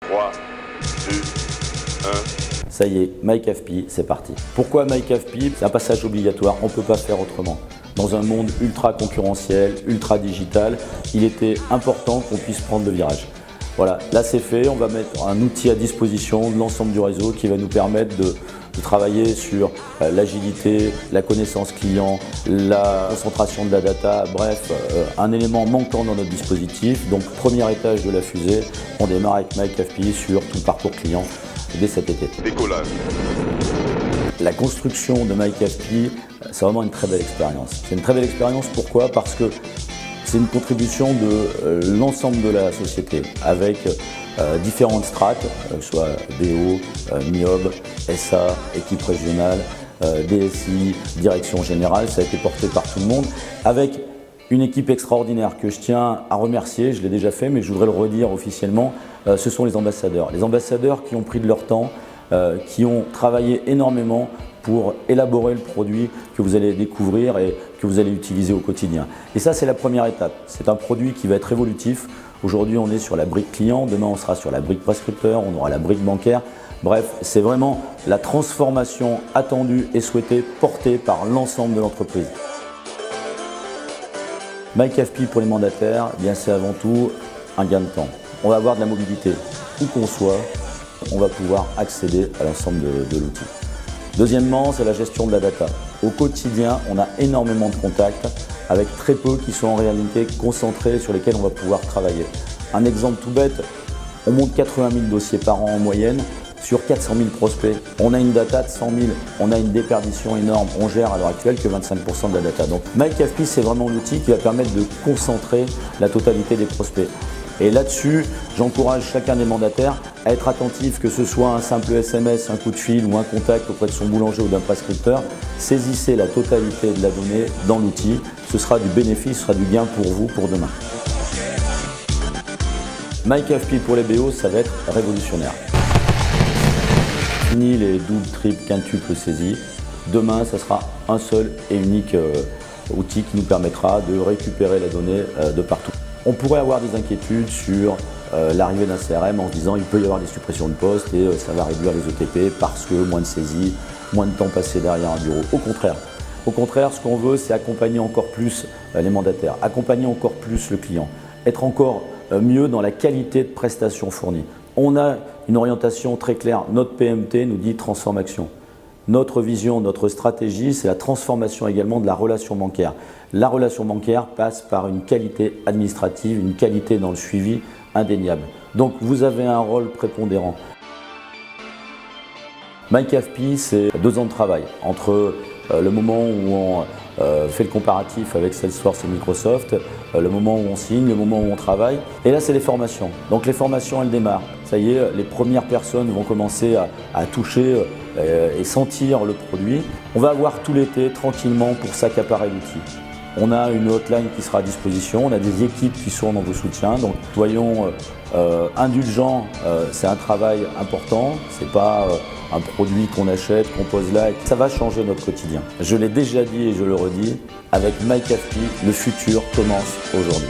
3, 2, 1. Ça y est, MyCAFP, c'est parti. Pourquoi MyCAFP? C'est un passage obligatoire, on ne peut pas faire autrement. Dans un monde ultra concurrentiel, ultra digital, il était important qu'on puisse prendre le virage. Voilà, là c'est fait, on va mettre un outil à disposition de l'ensemble du réseau qui va nous permettre de travailler sur l'agilité, la connaissance client, la concentration de la data, bref, un élément manquant dans notre dispositif. Donc premier étage de la fusée, on démarre avec MyCAFP sur tout le parcours client dès cet été. Décollage. La construction de MyCAFP, c'est vraiment une très belle expérience. C'est une très belle expérience, pourquoi? Parce que c'est une contribution de l'ensemble de la société avec différentes strates, que ce soit BO, MIOB, SA, équipe régionale, DSI, direction générale, ça a été porté par tout le monde, avec une équipe extraordinaire que je tiens à remercier, je l'ai déjà fait mais je voudrais le redire officiellement, ce sont les ambassadeurs. Les ambassadeurs qui ont pris de leur temps, qui ont travaillé énormément pour élaborer le produit que vous allez découvrir et que vous allez utiliser au quotidien. Et ça, c'est la première étape. C'est un produit qui va être évolutif. Aujourd'hui, on est sur la brique client, demain, on sera sur la brique prescripteur, on aura la brique bancaire. Bref, c'est vraiment la transformation attendue et souhaitée, portée par l'ensemble de l'entreprise. MyCAFP pour les mandataires, eh bien c'est avant tout un gain de temps. On va avoir de la mobilité. Où qu'on soit, on va pouvoir accéder à l'ensemble de l'outil. Deuxièmement, c'est la gestion de la data. Au quotidien, on a énormément de contacts avec très peu qui sont en réalité concentrés sur lesquels on va pouvoir travailler. Un exemple tout bête, on monte 80 000 dossiers par an en moyenne sur 400 000 prospects. On a une data de 100 000, on a une déperdition énorme. On gère à l'heure actuelle que 25% de la data. Donc MyCAFP, c'est vraiment l'outil qui va permettre de concentrer la totalité des prospects. Et là-dessus, j'encourage chacun des mandataires à être attentif, que ce soit un simple SMS, un coup de fil ou un contact auprès de son boulanger ou d'un prescripteur. Saisissez la totalité de la donnée dans l'outil. Ce sera du bénéfice, ce sera du gain pour vous, pour demain. MyCAFP pour les BO, ça va être révolutionnaire. Fini les doubles, triples, quintuples saisies. Demain, ça sera un seul et unique outil qui nous permettra de récupérer la donnée de partout. On pourrait avoir des inquiétudes sur l'arrivée d'un CRM en se disant qu'il peut y avoir des suppressions de postes et ça va réduire les ETP parce que moins de saisies, moins de temps passé derrière un bureau. Au contraire, ce qu'on veut, c'est accompagner encore plus les mandataires, accompagner encore plus le client, être encore mieux dans la qualité de prestations fournies. On a une orientation très claire. Notre PMT nous dit transformation. Notre vision, notre stratégie, c'est la transformation également de la relation bancaire. La relation bancaire passe par une qualité administrative, une qualité dans le suivi indéniable. Donc vous avez un rôle prépondérant. MyCAFP, c'est 2 ans de travail entre le moment où on fait le comparatif avec Salesforce et Microsoft, le moment où on signe, le moment où on travaille. Et là, c'est les formations. Donc les formations, elles démarrent. Ça y est, les premières personnes vont commencer à toucher et sentir le produit. On va avoir tout l'été tranquillement pour s'accaparer l'outil. On a une hotline qui sera à disposition, on a des équipes qui sont dans vos soutiens, donc soyons indulgents, c'est un travail important, c'est pas un produit qu'on achète, qu'on pose là, ça va changer notre quotidien. Je l'ai déjà dit et je le redis, avec MyCAFP, le futur commence aujourd'hui.